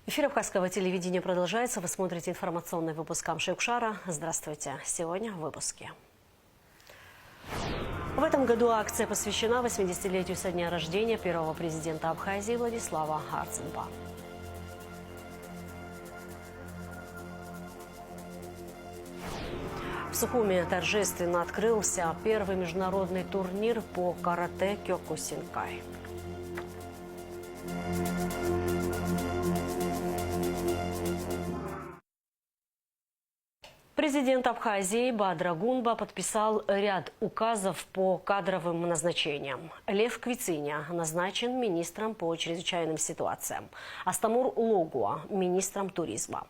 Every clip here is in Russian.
Эфир Абхазского телевидения продолжается. Вы смотрите информационный выпуск Амши-Укшара. Здравствуйте. Сегодня в выпуске. В этом году акция посвящена 80-летию со дня рождения первого президента Абхазии Владислава Арцинпа. В Сухуми торжественно открылся первый международный турнир по карате Кёкусинкай. Президент Абхазии Бадра Гунба подписал ряд указов по кадровым назначениям. Лев Квициня назначен министром по чрезвычайным ситуациям. Астамур Логуа – министром туризма.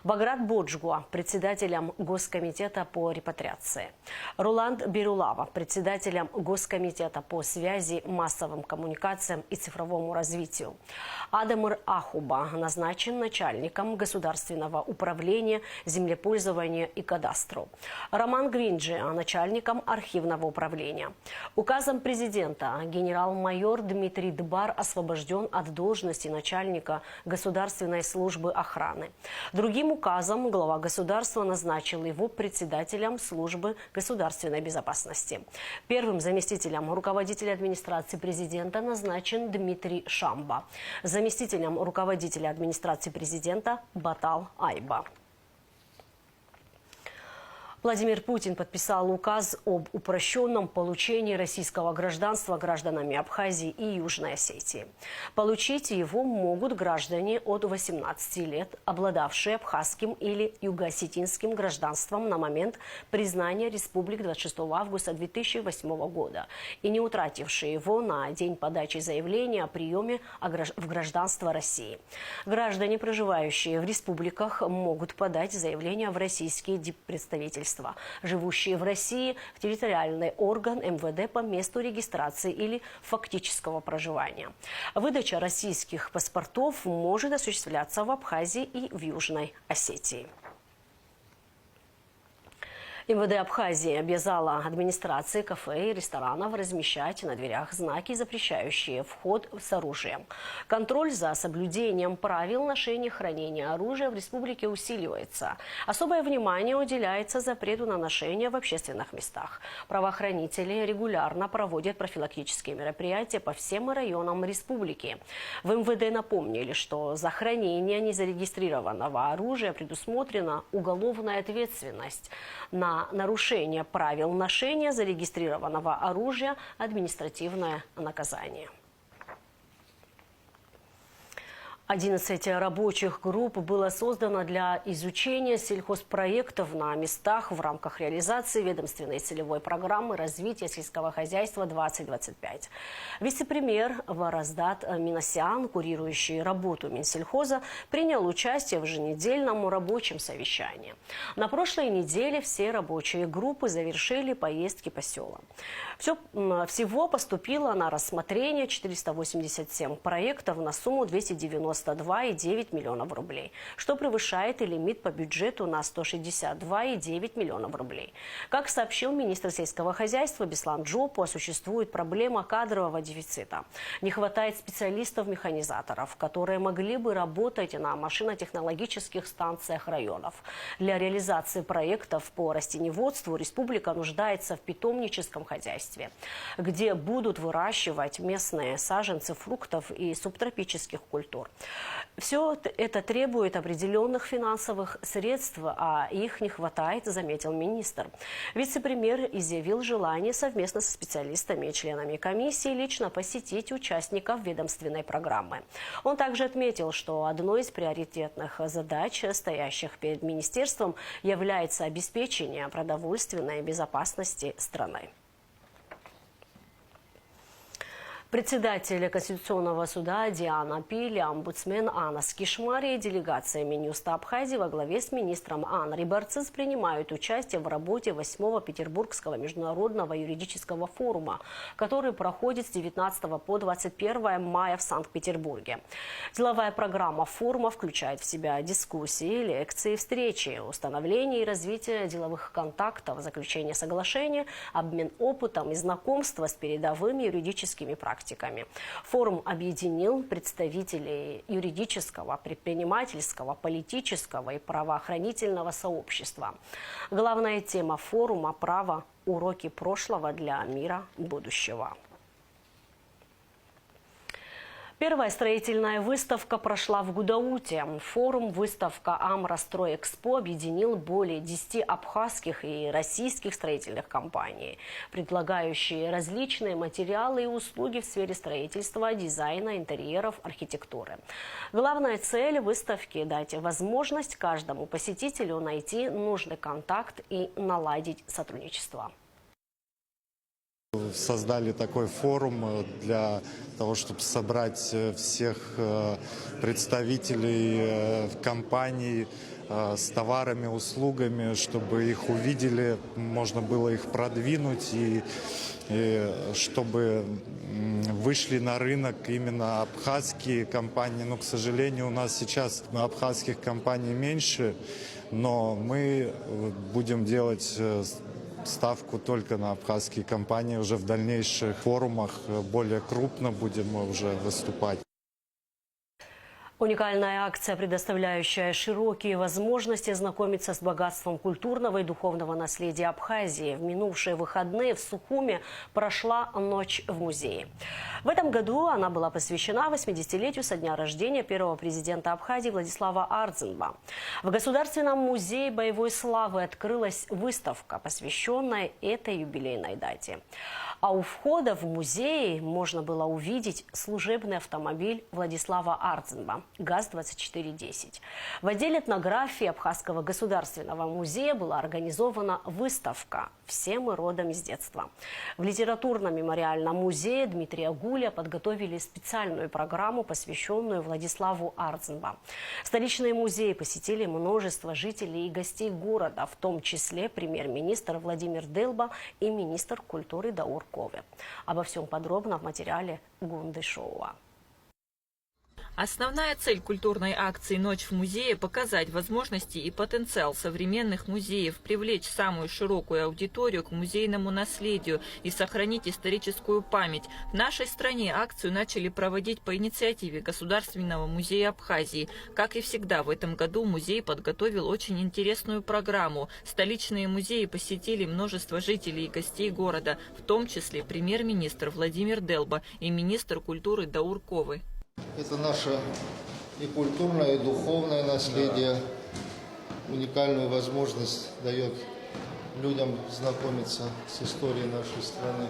Баграт Боджгуа – председателем Госкомитета по репатриации. Роланд Берулава – председателем Госкомитета по связи, массовым коммуникациям и цифровому развитию. Адамыр Ахуба назначен начальником Государственного управления землепользования и кадастру. Роман Гвинджи – начальником архивного управления. Указом президента генерал-майор Дмитрий Дбар освобожден от должности начальника Государственной службы охраны. Другим указом глава государства назначил его председателем службы государственной безопасности. Первым заместителем руководителя администрации президента назначен Дмитрий Шамба. Заместителем руководителя администрации президента Батал Айба. Владимир Путин подписал указ об упрощенном получении российского гражданства гражданами Абхазии и Южной Осетии. Получить его могут граждане от 18 лет, обладавшие абхазским или юго-осетинским гражданством на момент признания республик 26 августа 2008 года и не утратившие его на день подачи заявления о приеме в гражданство России. Граждане, проживающие в республиках, могут подать заявление в российские диппредставительства, живущие в России, в территориальный орган МВД по месту регистрации или фактического проживания. Выдача российских паспортов может осуществляться в Абхазии и в Южной Осетии. МВД Абхазии обязала администрации кафе и ресторанов размещать на дверях знаки, запрещающие вход с оружием. Контроль за соблюдением правил ношения и хранения оружия в республике усиливается. Особое внимание уделяется запрету на ношение в общественных местах. Правоохранители регулярно проводят профилактические мероприятия по всем районам республики. В МВД напомнили, что за хранение незарегистрированного оружия предусмотрена уголовная ответственность. На нарушение правил ношения зарегистрированного оружия – административное наказание. 11 рабочих групп было создано для изучения сельхозпроектов на местах в рамках реализации ведомственной целевой программы развития сельского хозяйства 2025. Вице-премьер Вараздат Минасян, курирующий работу Минсельхоза, принял участие в еженедельном рабочем совещании. На прошлой неделе все рабочие группы завершили поездки по селам. Всего поступило на рассмотрение 487 проектов на сумму 292,9 миллионов рублей, что превышает и лимит по бюджету на 162,9 миллионов рублей. Как сообщил министр сельского хозяйства Беслан Джопу, существует проблема кадрового дефицита. Не хватает специалистов-механизаторов, которые могли бы работать на машинотехнологических станциях районов. Для реализации проектов по растениеводству республика нуждается в питомническом хозяйстве, где будут выращивать местные саженцы фруктов и субтропических культур. Все это требует определенных финансовых средств, а их не хватает, заметил министр. Вице-премьер изъявил желание совместно со специалистами и членами комиссии лично посетить участников ведомственной программы. Он также отметил, что одной из приоритетных задач, стоящих перед министерством, является обеспечение продовольственной безопасности страны. Председатель Конституционного суда Диана Пиль, омбудсмен Анна Скишмари и делегация Минюста Абхазии во главе с министром Анри Барцис принимают участие в работе 8-го Петербургского международного юридического форума, который проходит с 19 по 21 мая в Санкт-Петербурге. Деловая программа форума включает в себя дискуссии, лекции, встречи, установление и развитие деловых контактов, заключение соглашения, обмен опытом и знакомство с передовыми юридическими практиками. практиками. Форум объединил представителей юридического, предпринимательского, политического и правоохранительного сообщества. Главная тема форума – право, уроки прошлого для мира будущего. Первая строительная выставка прошла в Гудауте. Форум-выставка «Амрастройэкспо» объединил более 10 абхазских и российских строительных компаний, предлагающие различные материалы и услуги в сфере строительства, дизайна, интерьеров, архитектуры. Главная цель выставки – дать возможность каждому посетителю найти нужный контакт и наладить сотрудничество. Создали такой форум для того, чтобы собрать всех представителей компаний с товарами, услугами, чтобы их увидели, можно было их продвинуть и чтобы вышли на рынок именно абхазские компании. Но, к сожалению, у нас сейчас абхазских компаний меньше, но мы будем делать ставку только на абхазские компании. Уже в дальнейших форумах более крупно будем уже выступать. Уникальная акция, предоставляющая широкие возможности ознакомиться с богатством культурного и духовного наследия Абхазии. В минувшие выходные в Сухуме прошла «Ночь в музее». В этом году она была посвящена 80-летию со дня рождения первого президента Абхазии Владислава Ардзинба. В Государственном музее боевой славы открылась выставка, посвященная этой юбилейной дате. А у входа в музей можно было увидеть служебный автомобиль Владислава Ардзинба ГАЗ-2410. В отделе этнографии Абхазского государственного музея была организована выставка «Все мы родом из детства». В литературно-мемориальном музее Дмитрия Гуля подготовили специальную программу, посвященную Владиславу Ардзинба. Столичные музеи посетили множество жителей и гостей города, в том числе премьер-министр Владимир Делба и министр культуры Даур Кове. Обо всем подробно в материале Гунды Шоуа. Основная цель культурной акции «Ночь в музее» – показать возможности и потенциал современных музеев, привлечь самую широкую аудиторию к музейному наследию и сохранить историческую память. В нашей стране акцию начали проводить по инициативе Государственного музея Абхазии. Как и всегда, в этом году музей подготовил очень интересную программу. Столичные музеи посетили множество жителей и гостей города, в том числе премьер-министр Владимир Делба и министр культуры Даур Ковы. Это наше и культурное, и духовное наследие. Уникальную возможность дает людям знакомиться с историей нашей страны,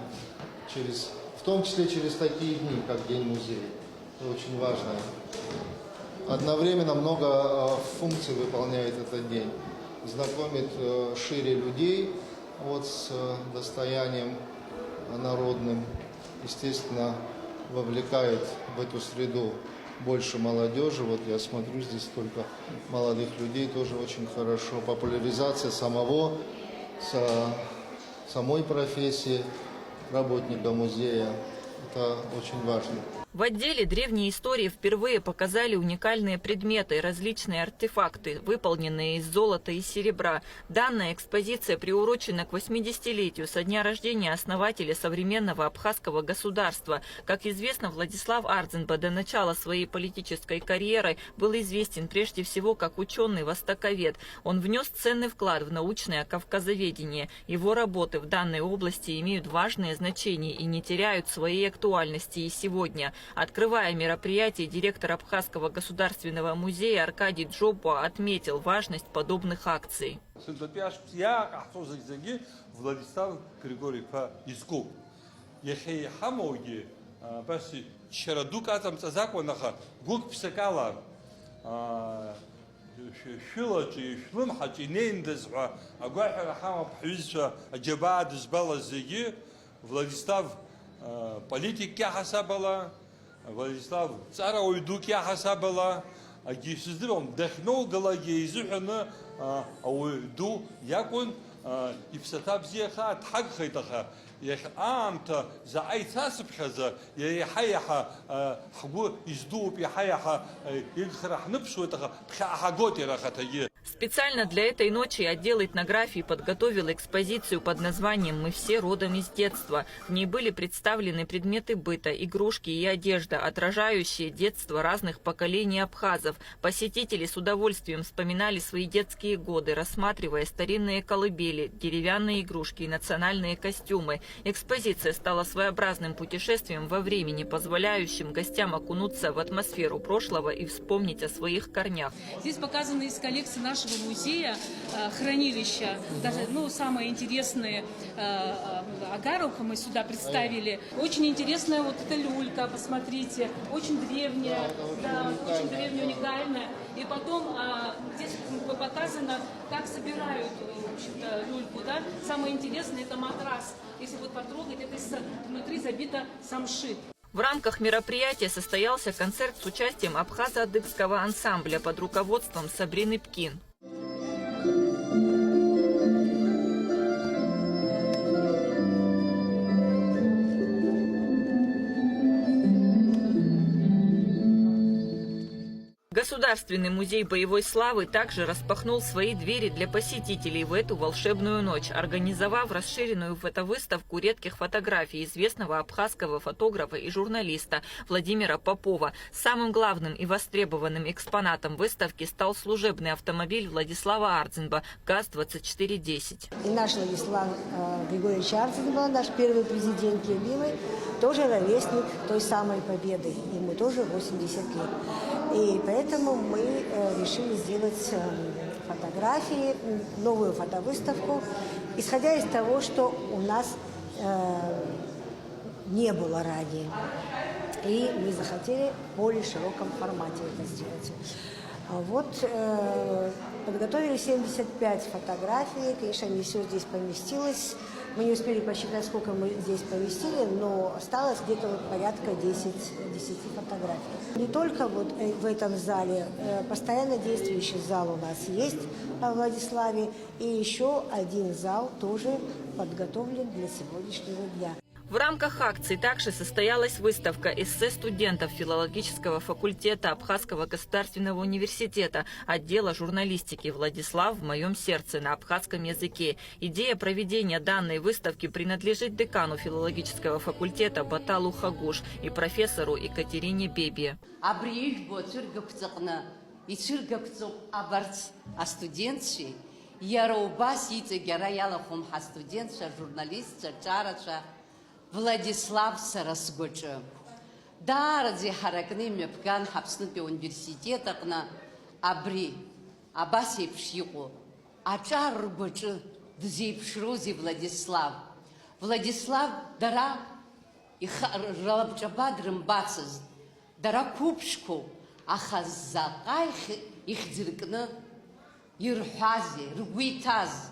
в том числе через такие дни, как День музея. Это очень важно. Одновременно много функций выполняет этот день. Знакомит шире людей с достоянием народным, естественно, вовлекает в эту среду больше молодежи. Вот я смотрю, здесь столько молодых людей, тоже очень хорошо. Популяризация самой профессии работника музея, это очень важно. В отделе древней истории впервые показали уникальные предметы, различные артефакты, выполненные из золота и серебра. Данная экспозиция приурочена к 80-летию со дня рождения основателя современного абхазского государства. Как известно, Владислав Ардзинба до начала своей политической карьеры был известен прежде всего как ученый-востоковед. Он внес ценный вклад в научное кавказоведение. Его работы в данной области имеют важное значение и не теряют своей актуальности и сегодня. Открывая мероприятие, директор Абхазского государственного музея Аркадий Джобба отметил важность подобных акций. Владислав Григорьевич Иску. Владислав политик Владислав цараой дуки хасабала, а гисуздиром технология изухана, ду якон и псатабзиха тхагхайтаха. Я амта за айцасбхаза, я хаяха хгу издуп я хаяха ихрах напшутаха пхаготи рахатаги. Специально для этой ночи отдел этнографии подготовил экспозицию под названием «Мы все родом из детства». В ней были представлены предметы быта, игрушки и одежда, отражающие детство разных поколений абхазов. Посетители с удовольствием вспоминали свои детские годы, рассматривая старинные колыбели, деревянные игрушки и национальные костюмы. Экспозиция стала своеобразным путешествием во времени, позволяющим гостям окунуться в атмосферу прошлого и вспомнить о своих корнях. Здесь показаны из коллекции нашего музея хранилища. Даже самые интересные агарок мы сюда представили. Очень интересная вот эта люлька, посмотрите, очень древняя, да, очень древняя, уникальная. И потом здесь показано, как собирают, в общем-то, люльку. Да? Самое интересное — это матрас. Если вот потрогать, это внутри забито самшит. В рамках мероприятия состоялся концерт с участием абхазо-адыгского ансамбля под руководством Сабрины Пкин. Государственный музей боевой славы также распахнул свои двери для посетителей в эту волшебную ночь, организовав расширенную фотовыставку редких фотографий известного абхазского фотографа и журналиста Владимира Попова. Самым главным и востребованным экспонатом выставки стал служебный автомобиль Владислава Ардзинба ГАЗ-2410. И наш Владислав Григорьевич Ардзинба, наш первый президент любимый, тоже ровесник той самой победы. Ему тоже 80 лет. И поэтому мы решили сделать фотографии, новую фотовыставку, исходя из того, что у нас не было ранее. И мы захотели в более широком формате это сделать. Вот подготовили 75 фотографий, конечно, не все здесь поместилось. Мы не успели посчитать, сколько мы здесь поместили, но осталось где-то вот порядка 10 фотографий. Не только вот в этом зале, постоянно действующий зал у нас есть в Владиславе, и еще один зал тоже подготовлен для сегодняшнего дня. В рамках акции также состоялась выставка эссе студентов филологического факультета Абхазского государственного университета, отдела журналистики «Владислав в моем сердце» на абхазском языке. Идея проведения данной выставки принадлежит декану филологического факультета Баталу Хагуш и профессору Екатерине Бебе. Владислав Сарасгоча. Дарази харакни мепкан хапснупи университета кна абри абаси пшику ачар бочу дзипшрози Владислав. Владислав дара и рабчабадрым бацыз дара купшку ахаззакай их дзиркна ирхази ругвитаз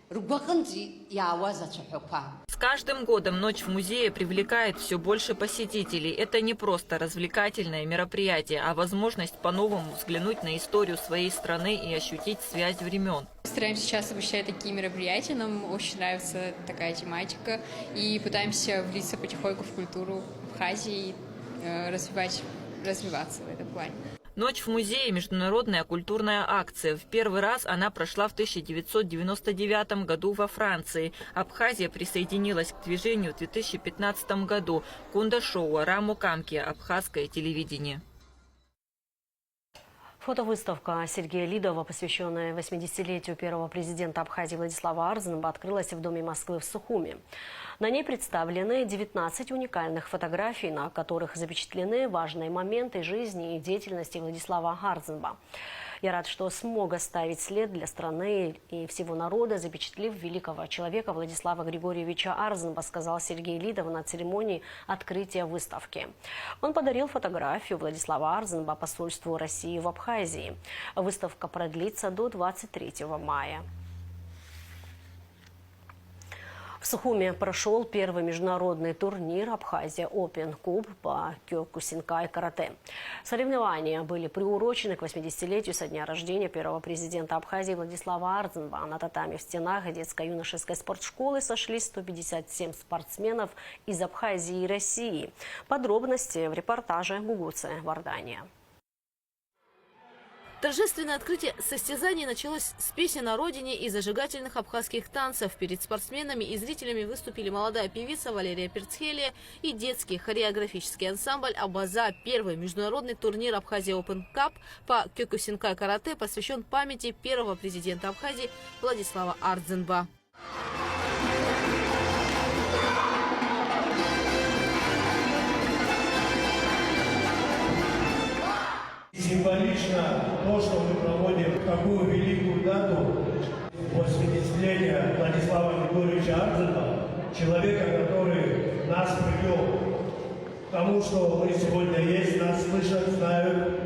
ругваканзи яаваза чахопа. С каждым годом ночь в музее привлекает все больше посетителей. Это не просто развлекательное мероприятие, а возможность по-новому взглянуть на историю своей страны и ощутить связь времен. Стараемся часто посещать такие мероприятия, нам очень нравится такая тематика, и пытаемся влиться потихоньку в культуру Абхазии и развиваться в этом плане. Ночь в музее – международная культурная акция. В первый раз она прошла в 1999 году во Франции. Абхазия присоединилась к движению в 2015 году. Кунда-шоу «Раму Камки» – абхазское телевидение. Фотовыставка Сергея Лидова, посвященная 80-летию первого президента Абхазии Владислава Ардзинба, открылась в Доме Москвы в Сухуми. На ней представлены 19 уникальных фотографий, на которых запечатлены важные моменты жизни и деятельности Владислава Ардзинба. Я рад, что смог оставить след для страны и всего народа, запечатлев великого человека Владислава Григорьевича Ардзинба, сказал Сергей Лидов на церемонии открытия выставки. Он подарил фотографию Владислава Ардзинба посольству России в Абхазии. Выставка продлится до 23 мая. В Сухуми прошел первый международный турнир «Абхазия Опен Куб» по кёкусинкай карате. Соревнования были приурочены к 80-летию со дня рождения первого президента Абхазии Владислава Ардзинба. На татами в стенах детско-юношеской спортшколы сошлись 157 спортсменов из Абхазии и России. Подробности в репортаже Гугуцы Вардания. Торжественное открытие состязаний началось с песен о родине и зажигательных абхазских танцев. Перед спортсменами и зрителями выступили молодая певица Валерия Перцхелия и детский хореографический ансамбль «Абаза». Первый международный турнир Абхазия Open Cup по кёкусинкай карате посвящен памяти первого президента Абхазии Владислава Ардзенба. Символично то, что мы проводим такую великую дату 80-летия Владислава Григорьевича Ардзенба, человека, который нас привел к тому, что мы сегодня есть, нас слышат, знают.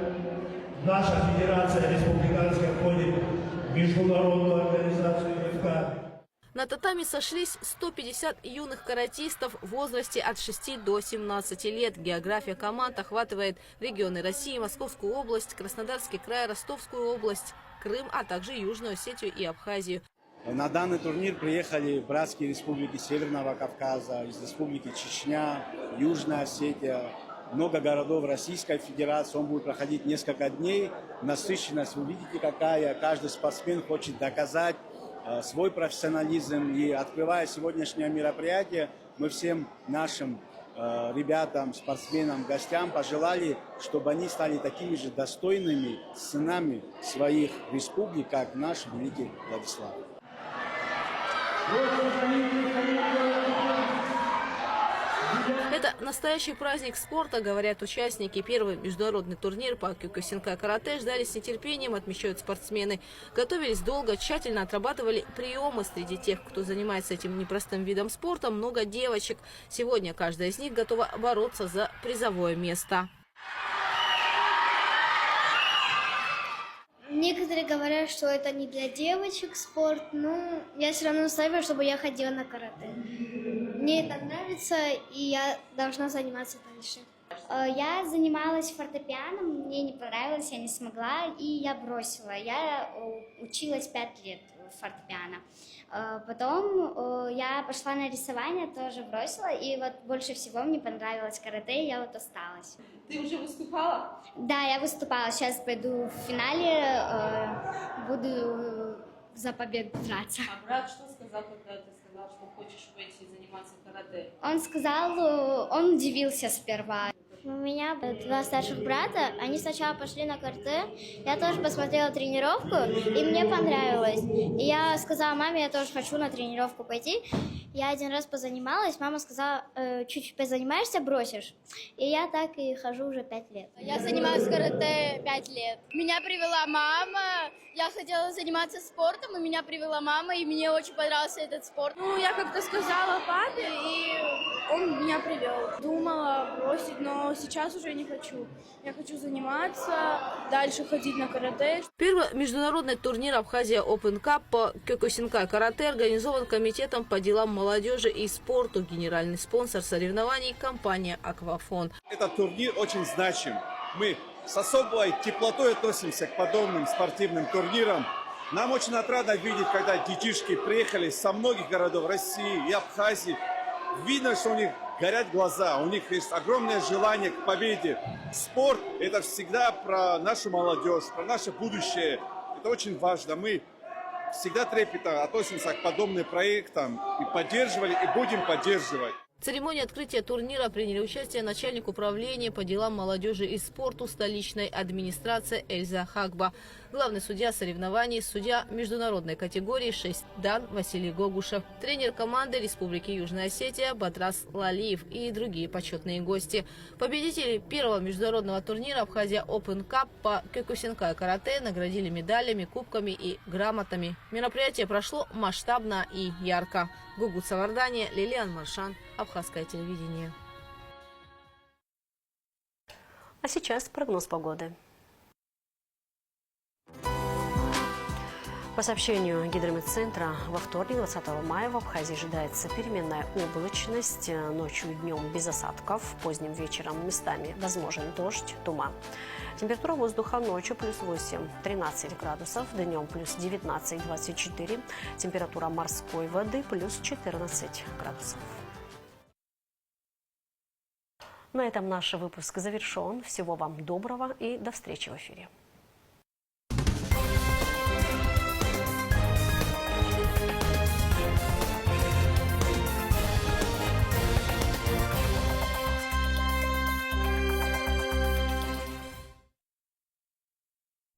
Наша федерация республиканская входит в международную организацию МФК. На татами сошлись 150 юных каратистов в возрасте от 6 до 17 лет. География команд охватывает регионы России, Московскую область, Краснодарский край, Ростовскую область, Крым, а также Южную Осетию и Абхазию. На данный турнир приехали братские республики Северного Кавказа, из республики Чечня, Южная Осетия, много городов Российской Федерации. Он будет проходить несколько дней. Насыщенность, вы видите, какая. Каждый спортсмен хочет доказать свой профессионализм. И открывая сегодняшнее мероприятие, мы всем нашим ребятам, спортсменам, гостям пожелали, чтобы они стали такими же достойными сынами своих республик, как наш великий Владислав. Это настоящий праздник спорта, говорят участники. Первый международный турнир по кёкусинкай карате ждали с нетерпением, отмечают спортсмены. Готовились долго, тщательно отрабатывали приемы. Среди тех, кто занимается этим непростым видом спорта, много девочек. Сегодня каждая из них готова бороться за призовое место. Некоторые говорят, что это не для девочек спорт, но я все равно настаиваю, чтобы я ходила на карате. Мне это нравится, и я должна заниматься дальше. Я занималась фортепиано, мне не понравилось, я не смогла, и я бросила. Я училась 5 лет в фортепиано. Потом я пошла на рисование, тоже бросила, и вот больше всего мне понравилось карате, и я вот осталась. Ты уже выступала? Да, я выступала, сейчас пойду в финале, буду за победу драться. А брат что сказал, когда ты сказала, что хочешь пойти заниматься карате? Он сказал, он удивился сперва. У меня 2 старших брата, они сначала пошли на карате, я тоже посмотрела тренировку, и мне понравилось. И я сказала маме, я тоже хочу на тренировку пойти. Я 1 раз позанималась, мама сказала, чуть-чуть позанимаешься, бросишь. И я так и хожу уже 5 лет. Я занимаюсь карате 5 лет. Меня привела мама, я хотела заниматься спортом, и меня привела мама, и мне очень понравился этот спорт. Ну, я как-то сказала папе, и он меня привел. Думала бросить, но сейчас уже не хочу. Я хочу заниматься, дальше ходить на карате. Первый международный турнир Абхазия Open Cup по кёкусинкай карате организован Комитетом по делам молодежи и спорту. Генеральный спонсор соревнований – компания «Аквафон». Этот турнир очень значим. Мы с особой теплотой относимся к подобным спортивным турнирам. Нам очень отрадно видеть, когда детишки приехали со многих городов России и Абхазии. Видно, что у них горят глаза, у них есть огромное желание к победе. Спорт – это всегда про нашу молодежь, про наше будущее. Это очень важно. Мы всегда трепетно относимся к подобным проектам и поддерживали, и будем поддерживать. В церемонии открытия турнира приняли участие начальник управления по делам молодежи и спорту столичной администрации Эльза Хагба, главный судья соревнований, судья международной категории 6 дан Василий Гогушев, тренер команды Республики Южная Осетия Батрас Лалиев и другие почетные гости. Победители первого международного турнира Абхазия Open Cup по кёкусинкай карате наградили медалями, кубками и грамотами. Мероприятие прошло масштабно и ярко. Гугут Савардания, Лилиан Маршан, Абхазское телевидение. А сейчас прогноз погоды. По сообщению Гидрометцентра, во вторник, 20 мая, в Абхазии ожидается переменная облачность. Ночью и днем без осадков, поздним вечером местами возможен дождь, туман. Температура воздуха ночью плюс 8-13 градусов, днем плюс 19-24. Температура морской воды плюс 14 градусов. На этом наш выпуск завершен. Всего вам доброго и до встречи в эфире.